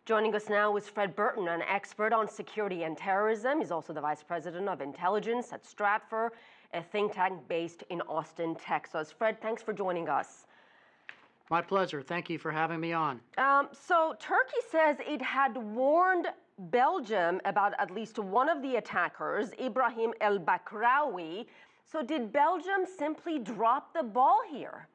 Joining us now is Fred Burton, an expert on security and terrorism. He's also the Vice President of Intelligence at Stratfor, a think tank based in Austin, Texas. Fred, thanks for joining us. My pleasure. Thank you for having me on. So Turkey says it had warned Belgium about at least one of the attackers, Ibrahim el-Bakraoui. So did Belgium simply drop the ball here?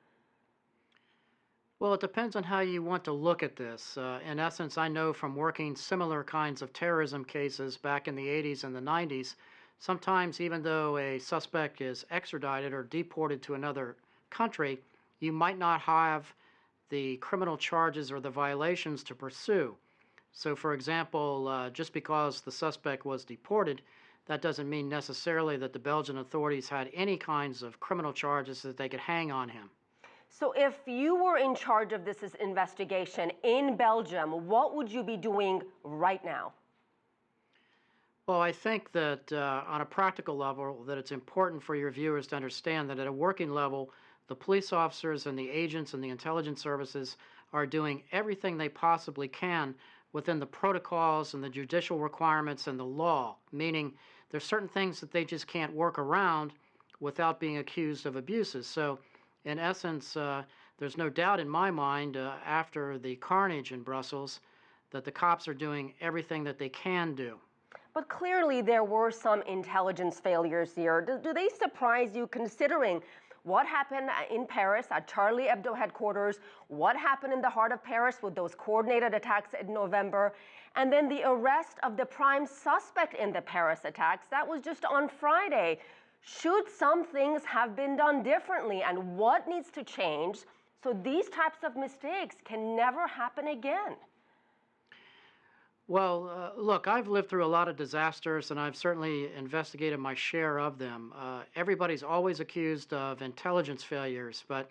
Well, it depends on how you want to look at this. In essence, I know from working similar kinds of terrorism cases back in the 80s and the 90s, sometimes even though a suspect is extradited or deported to another country, you might not have the criminal charges or the violations to pursue. So, for example, just because the suspect was deported, that doesn't mean necessarily that the Belgian authorities had any kinds of criminal charges that they could hang on him. So if you were in charge of this investigation in Belgium, what would you be doing right now? Well, I think that on a practical level, that it's important for your viewers to understand that at a working level, the police officers and the agents and the intelligence services are doing everything they possibly can within the protocols and the judicial requirements and the law, meaning there's certain things that they just can't work around without being accused of abuses. So in essence, there's no doubt in my mind after the carnage in Brussels that the cops are doing everything that they can do. But clearly there were some intelligence failures here. Do they surprise you considering what happened in Paris at Charlie Hebdo headquarters, what happened in the heart of Paris with those coordinated attacks in November, and then the arrest of the prime suspect in the Paris attacks? That was just on Friday. Should some things have been done differently, and what needs to change so these types of mistakes can never happen again? Well, look, I've lived through a lot of disasters, and I've certainly investigated my share of them. Everybody's always accused of intelligence failures, but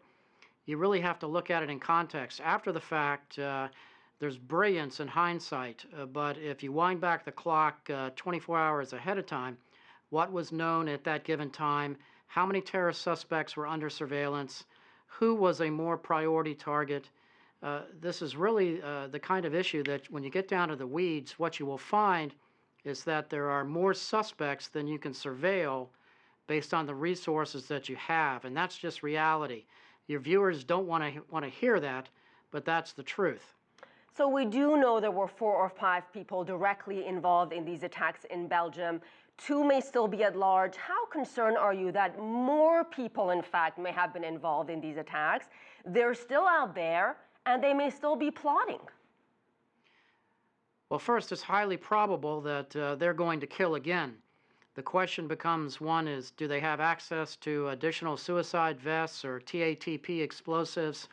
you really have to look at it in context. After the fact, there's brilliance in hindsight, but if you wind back the clock 24 hours ahead of time, what was known at that given time, how many terrorist suspects were under surveillance, who was a more priority target. This is really the kind of issue that when you get down to the weeds, what you will find is that there are more suspects than you can surveil based on the resources that you have, and that's just reality. Your viewers don't want to hear that, but that's the truth. So we do know there were 4 or 5 people directly involved in these attacks in Belgium. 2 may still be at large. How concerned are you that more people, in fact, may have been involved in these attacks? They're still out there, and they may still be plotting. Well, first, it's highly probable that they're going to kill again. The question becomes, one is, do they have access to additional suicide vests or TATP explosives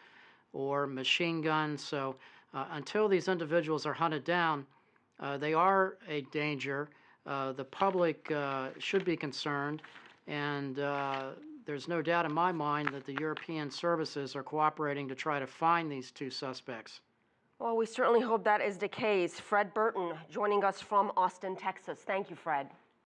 or machine guns? So until these individuals are hunted down, they are a danger. The public should be concerned, and there's no doubt in my mind that the European services are cooperating to try to find these 2 suspects. Well, we certainly hope that is the case. Fred Burton joining us from Austin, Texas. Thank you, Fred.